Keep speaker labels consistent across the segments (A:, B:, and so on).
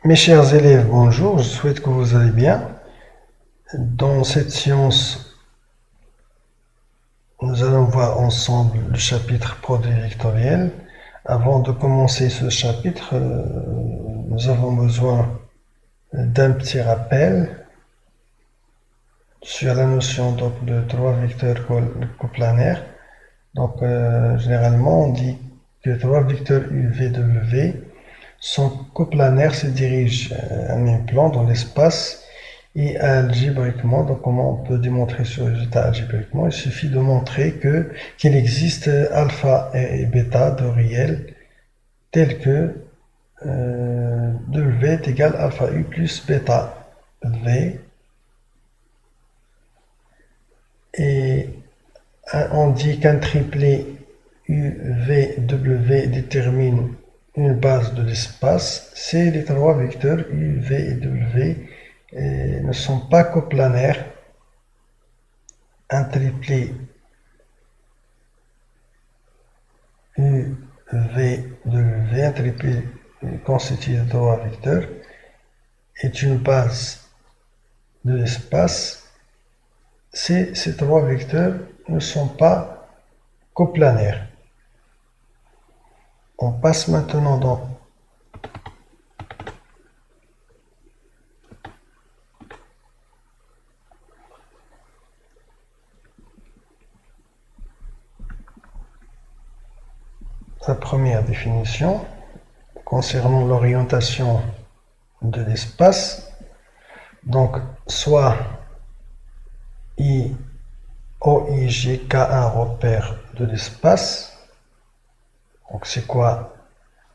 A: Mes chers élèves, bonjour, je souhaite que vous allez bien. Dans cette séance, nous allons voir ensemble le chapitre produit vectoriel. Avant de commencer ce chapitre, nous avons besoin d'un petit rappel sur la notion donc, de trois vecteurs coplanaires. Donc, généralement, on dit que trois vecteurs U, V, W sont coplanaires, se dirigent à un même plan dans l'espace et algébriquement. Donc, comment on peut démontrer ce résultat algébriquement? Il suffit de montrer qu'il existe alpha et bêta de réels tels que W est égal à alpha U plus bêta V. Et on dit qu'un triplet UVW détermine une base de l'espace. C'est les trois vecteurs U, V et W ne sont pas coplanaires. Un triplet U, V, W, un triplet constitué de trois vecteurs, est une base de l'espace. Ces trois vecteurs ne sont pas coplanaires. On passe maintenant dans la première définition concernant l'orientation de l'espace. Donc, soit OIGK un repère de l'espace. Donc, c'est quoi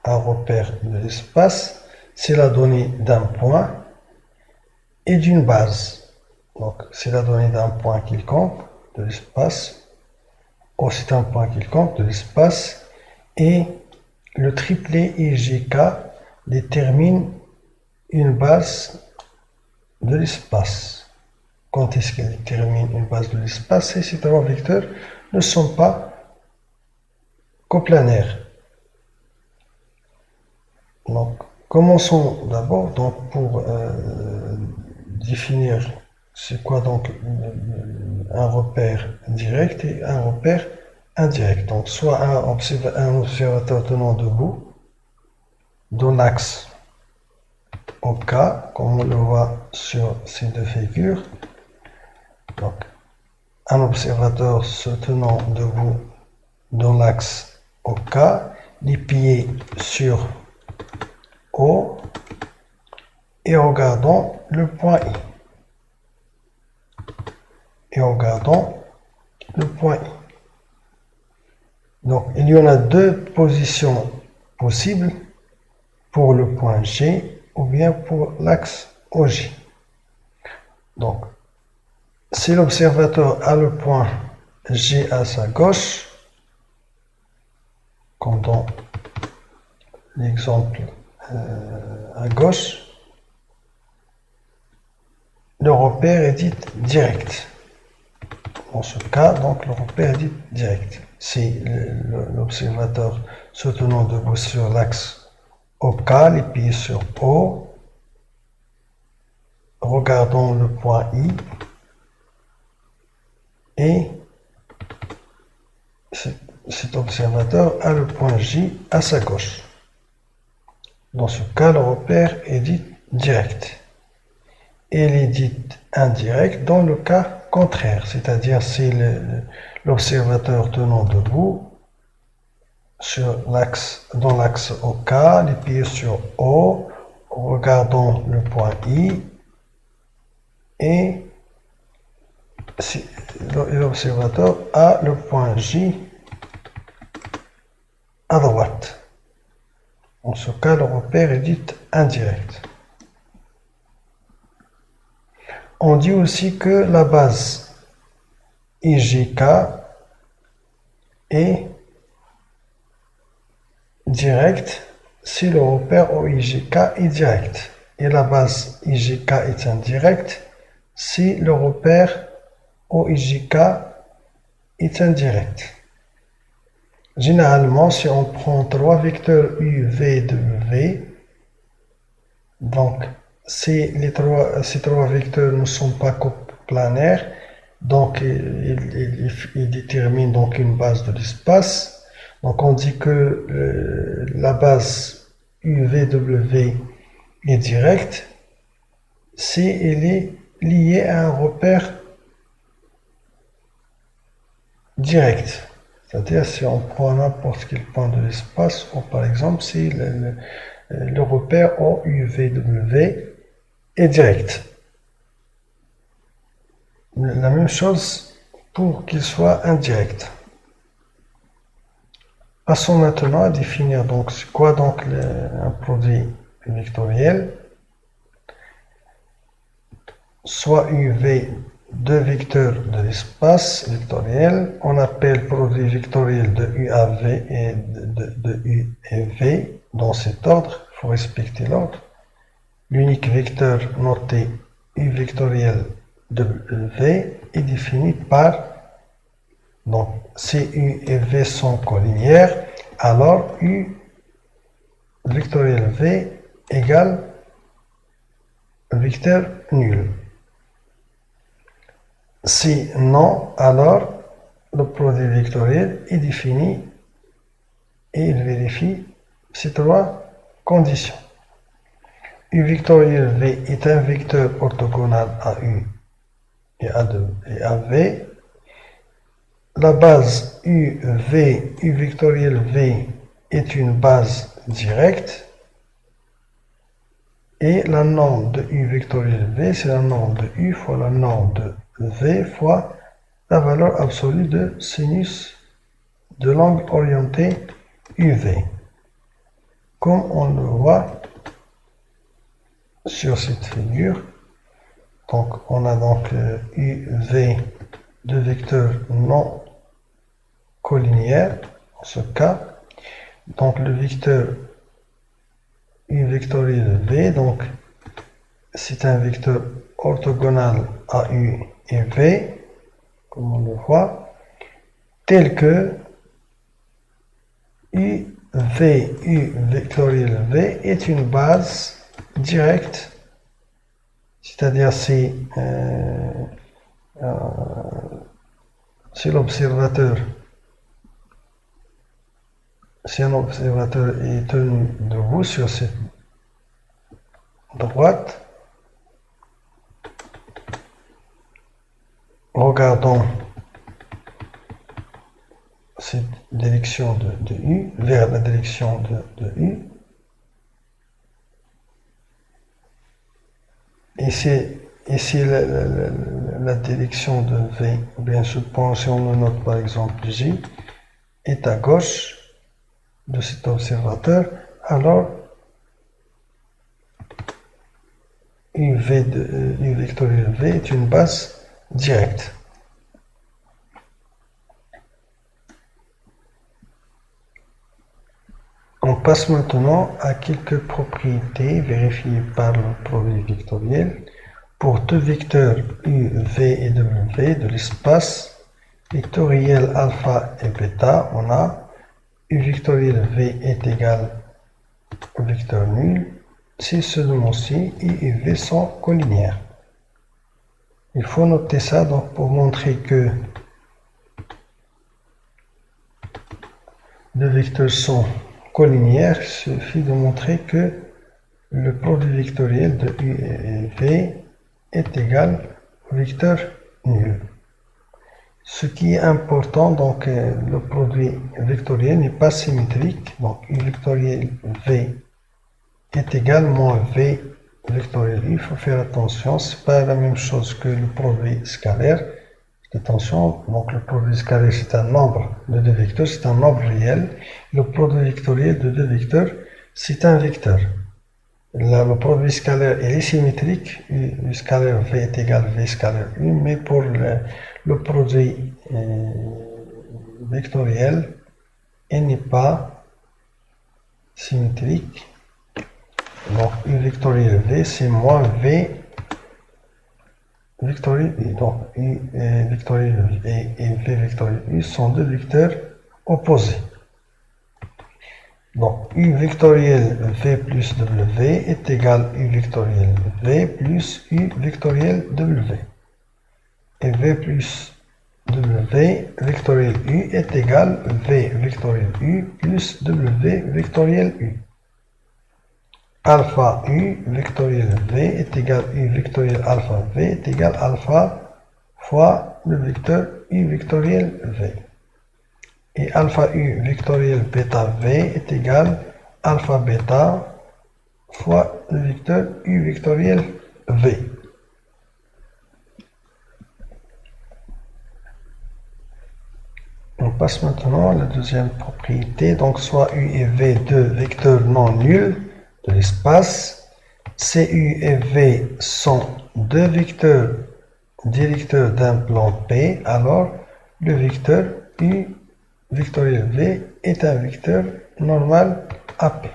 A: un repère de l'espace? C'est la donnée d'un point et d'une base. Donc, c'est la donnée d'un point quelconque de l'espace. O, c'est un point quelconque de l'espace. Et le triplet IGK détermine une base de l'espace. Quand est-ce qu'elle détermine une base de l'espace? Et ces trois vecteurs ne sont pas coplanaires. Donc, commençons d'abord pour définir c'est quoi donc un repère direct et un repère indirect. Donc, soit un observateur tenant debout dans l'axe OK, comme on le voit sur ces deux figures. Donc, un observateur se tenant debout dans l'axe OK, les pieds sur O et regardons le point I. Et regardons le point I. Donc, il y en a deux positions possibles pour le point G ou bien pour l'axe OJ. Donc, si l'observateur a le point G à sa gauche, comme dans l'exemple à gauche, le repère est dit direct. Dans ce cas, donc, le repère est dit direct. Si l'observateur se tenant debout sur l'axe OK, les pieds sur O, regardons le point I et cet observateur a le point J à sa gauche. Dans ce cas, le repère est dit direct. Et il est dit indirect dans le cas contraire, c'est-à-dire si l'observateur tenant debout dans l'axe OK, les pieds sur O, regardons le point I et si l'observateur a le point J à droite. En ce cas, le repère est dit indirect. On dit aussi que la base IGK est directe si le repère OIGK est direct. Et la base IGK est indirecte si le repère OIGK est indirect. Généralement, si on prend trois vecteurs U, V, W, Donc, si ces trois vecteurs ne sont pas coplanaires, donc il détermine donc une base de l'espace. Donc on dit que la base UVW est directe si elle est liée à un repère direct. C'est-à-dire si on prend n'importe quel point de l'espace, ou par exemple si le repère OUVW est direct. La même chose pour qu'il soit indirect. Passons maintenant à définir donc c'est quoi donc un produit vectoriel. Soit UV deux vecteurs de l'espace vectoriel, on appelle produit vectoriel de UAV et de U et V dans cet ordre, il faut respecter l'ordre. L'unique vecteur noté U vectoriel de V est défini par, donc si U et V sont collinéaires, alors U vectoriel V égale vecteur nul. Si non, alors le produit vectoriel est défini et il vérifie ces trois conditions. U vectoriel V est un vecteur orthogonal à U et à V. La base U vectoriel V est une base directe. Et la norme de U vectoriel V, c'est la norme de U fois la norme de V fois la valeur absolue de sinus de l'angle orienté UV. Comme on le voit sur cette figure, donc on a donc UV de vecteurs non collinéaires, en ce cas. Donc le vecteur U vectoriel V, donc c'est un vecteur orthogonal à U et V, comme on le voit, tel que U vectoriel V est une base directe, c'est-à-dire si l'observateur, si un observateur est tenu debout sur cette droite, regardons cette direction de U, vers la direction de U, et si la direction de V, bien sûr, si on le note par exemple J, est à gauche de cet observateur, alors U vectoriel V est une base directe. On passe maintenant à quelques propriétés vérifiées par le produit vectoriel. Pour deux vecteurs U, V et W de l'espace vectoriel alpha et bêta, on a U vectoriel V est égal au vecteur nul si seulement-ci I et V sont collinéaires. Il faut noter ça donc pour montrer que deux vecteurs sont collinéaires, il suffit de montrer que le produit vectoriel de U et V est égal au vecteur nul. Ce qui est important, donc le produit vectoriel n'est pas symétrique, donc U vectoriel V est égal moins V vectoriel U. Il faut faire attention, ce n'est pas la même chose que le produit scalaire. Attention, donc le produit scalaire c'est un nombre de deux vecteurs, c'est un nombre réel. Le produit vectoriel de deux vecteurs, c'est un vecteur. Là, le produit scalaire est symétrique, U scalaire V est égal V scalaire U, mais pour le produit vectoriel, il n'est pas symétrique. Donc U vectoriel V, c'est moins V vectoriel U. Donc U vectoriel et V vectoriel U sont deux vecteurs opposés. Donc, U vectoriel V plus W est égal à U vectoriel V plus U vectoriel W. Et V plus W vectoriel U est égal à V vectoriel U plus W vectoriel U. Alpha U vectoriel V est égal à U vectoriel alpha V est égal à alpha fois le vecteur U vectoriel V. Et alpha U vectoriel bêta V est égal à alpha bêta fois le vecteur U vectoriel V. On passe maintenant à la deuxième propriété. Donc, soit U et V, deux vecteurs non nuls de l'espace. CU et V sont deux vecteurs directeurs d'un plan P. Alors, le vecteur U vectoriel V est un vecteur normal AP.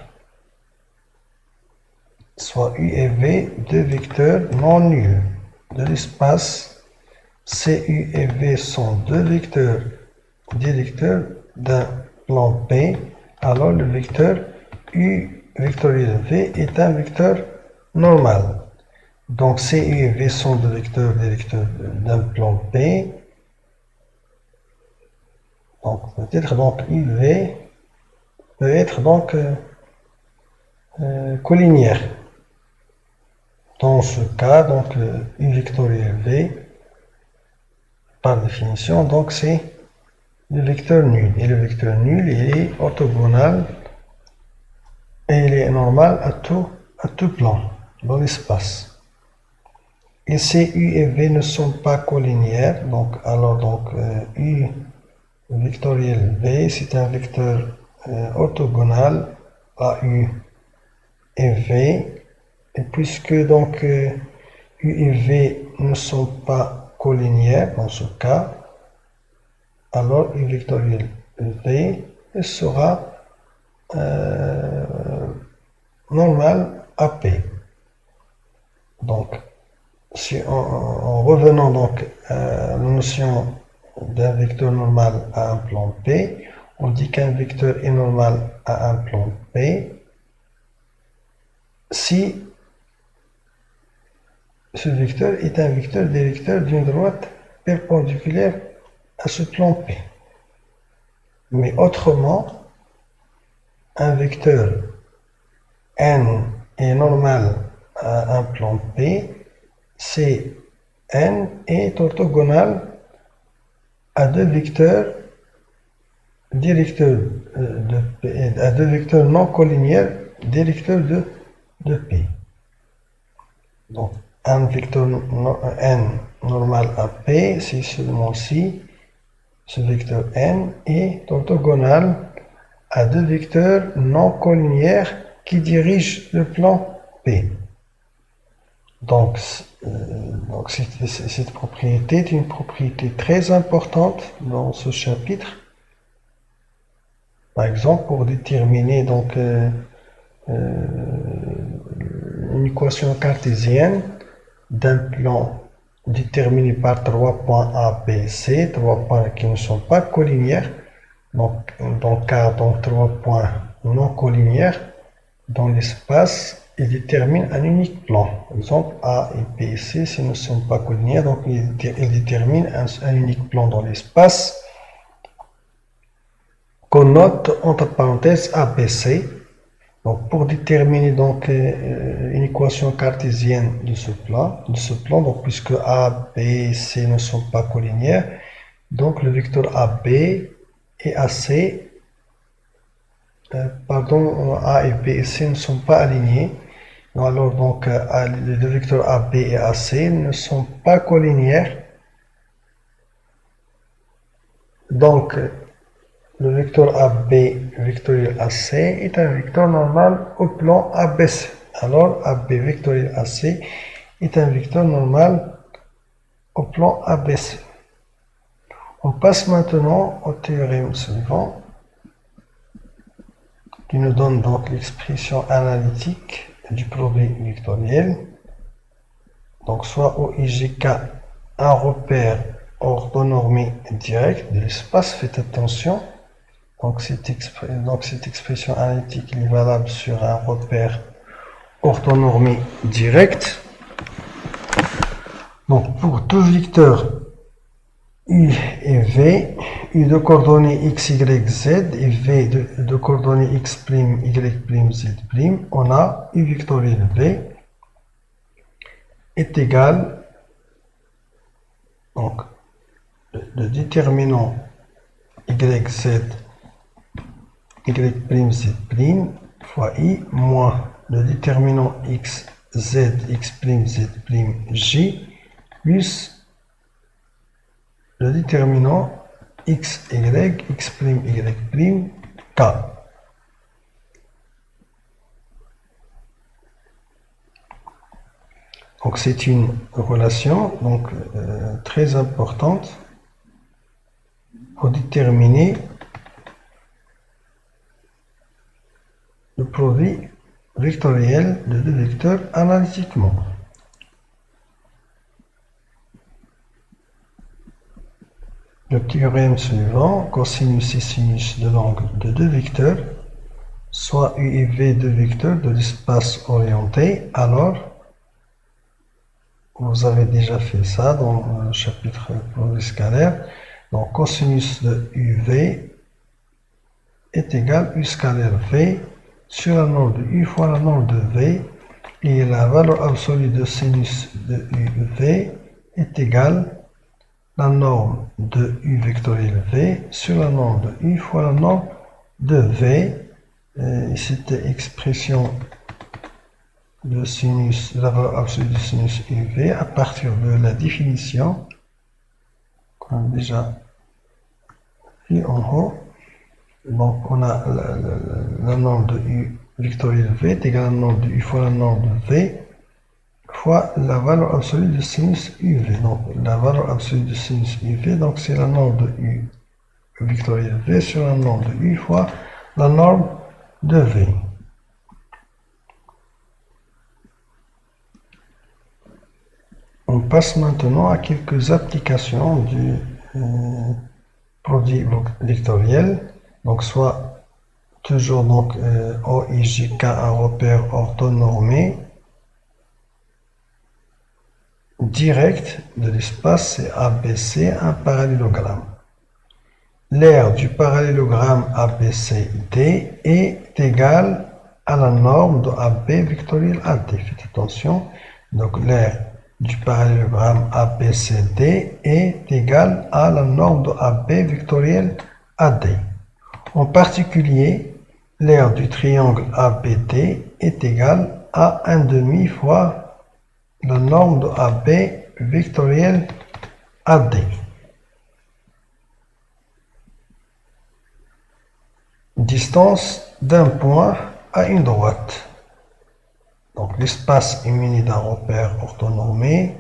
A: Soit U et V, deux vecteurs non nuls de l'espace. CU et V sont deux vecteurs directeurs d'un plan P. Alors le vecteur U vectoriel V est un vecteur normal. Donc CU et V sont deux vecteurs directeurs d'un plan P. Donc peut-être donc UV peut être donc collinéaire. Dans ce cas, donc U vectoriel V, par définition, donc c'est le vecteur nul. Et le vecteur nul, il est orthogonal et il est normal à tout plan dans l'espace. Et si U et V ne sont pas collinéaires, donc U vectoriel V, c'est un vecteur orthogonal à U et V. Et puisque donc U et V ne sont pas collinéaires dans ce cas, alors U vectoriel V sera normal à P. Donc, si en revenant donc à la notion d'un vecteur normal à un plan P, on dit qu'un vecteur est normal à un plan P si ce vecteur est un vecteur directeur d'une droite perpendiculaire à ce plan P. Mais autrement, un vecteur n est normal à un plan P si n est orthogonal à deux vecteurs directeurs de P, à deux vecteurs non collinéaires directeurs de P. Donc, un vecteur n normal à P, c'est seulement si ce vecteur n est orthogonal à deux vecteurs non collinéaires qui dirigent le plan P. Donc cette propriété est une propriété très importante dans ce chapitre. Par exemple, pour déterminer donc une équation cartésienne d'un plan déterminé par trois points A, B, C, trois points qui ne sont pas collinéaires, donc trois points non collinéaires dans l'espace, ils déterminent un unique plan. Par exemple, A et B et C, s'ils ne sont pas collinéaires, donc ils déterminent un unique plan dans l'espace qu'on note entre parenthèses ABC. Donc, pour déterminer donc une équation cartésienne de ce plan, donc puisque A, B, C ne sont pas collinéaires, donc le vecteur AB et AC, A et B et C ne sont pas alignés. Alors donc les deux vecteurs AB et AC ne sont pas collinéaires. Donc le vecteur AB vectoriel AC est un vecteur normal au plan ABC. Alors AB vectoriel AC est un vecteur normal au plan ABC. On passe maintenant au théorème suivant qui nous donne donc l'expression analytique du produit vectoriel. Donc soit OIGK, un repère orthonormé direct de l'espace. Faites attention, Donc cette expression analytique est valable sur un repère orthonormé direct. Donc pour deux vecteurs U et V, U de coordonnées x, y, z et V de coordonnées x', y', z', on a U vectoriel V est égal, donc le déterminant y, z, y', z' fois I moins le déterminant x, z, x', z', j plus le déterminant x, y, x', y', k. Donc c'est une relation donc, très importante pour déterminer le produit vectoriel de deux vecteurs analytiquement. Le théorème suivant, cosinus et sinus de l'angle de deux vecteurs, soit U et V deux vecteurs de l'espace orienté, alors, vous avez déjà fait ça dans le chapitre produit scalaire, donc cosinus de UV est égal à U scalaire V sur la norme de U fois la norme de V, et la valeur absolue de sinus de UV est égale la norme de U vectoriel V sur la norme de U fois la norme de V. Cette expression de sinus, la valeur absolue de sinus UV à partir de la définition qu'on a déjà vu en haut. Donc on a la norme de U vectoriel V est égale à la norme de U fois la norme de V fois la valeur absolue de sinus UV. Donc la valeur absolue de sinus UV, donc c'est la norme de U vectoriel V sur la norme de U fois la norme de V. On passe maintenant à quelques applications du produit vectoriel. Donc soit toujours donc OIJK, un repère orthonormé direct de l'espace, c'est ABC, un parallélogramme. L'aire du parallélogramme ABCD est égale à la norme de AB vectoriel AD. Faites attention, donc l'aire du parallélogramme ABCD est égale à la norme de AB vectoriel AD. En particulier, l'aire du triangle ABD est égale à 1/2 fois la norme de AB vectoriel AD. Distance d'un point à une droite. Donc l'espace est muni d'un repère orthonormé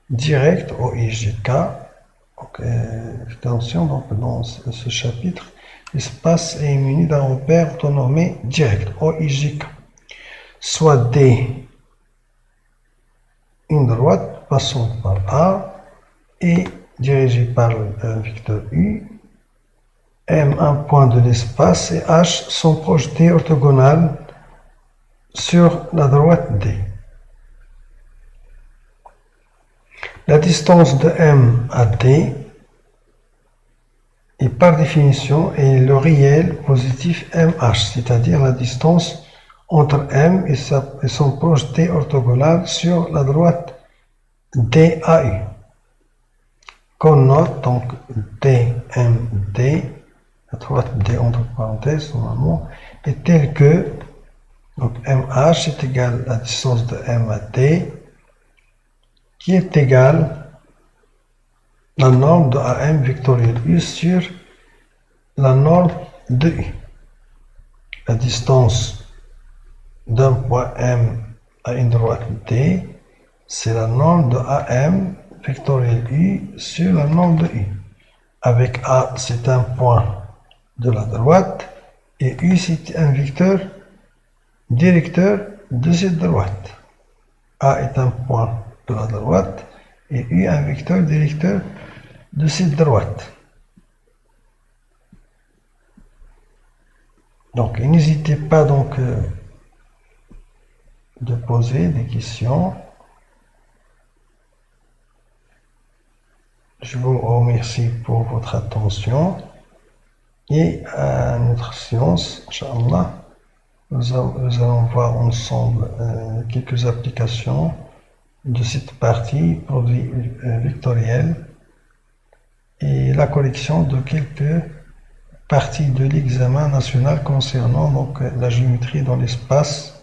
A: direct OIJK. Donc, attention, donc, dans ce chapitre, l'espace est muni d'un repère orthonormé direct OIJK. Soit D, une droite passant par A et dirigée par un vecteur U, M un point de l'espace et H sont projetés orthogonales sur la droite D. La distance de M à D est par définition est le réel positif MH, c'est-à-dire la distance entre M et son projeté orthogonal sur la droite DAU. Qu'on note donc DMD, la droite D entre parenthèses normalement, est telle que donc MH est égal à la distance de M à D, qui est égale à la norme de AM vectoriel U sur la norme de U. La distance d'un point M à une droite D, c'est la norme de AM vectoriel U sur la norme de U. Avec A, c'est un point de la droite, et U, c'est un vecteur directeur de cette droite. A est un point de la droite, et U, un vecteur directeur de cette droite. Donc, n'hésitez pas donc de poser des questions. Je vous remercie pour votre attention et à notre séance, Inch'Allah, nous allons voir ensemble quelques applications de cette partie produit vectoriel et la collection de quelques parties de l'examen national concernant donc la géométrie dans l'espace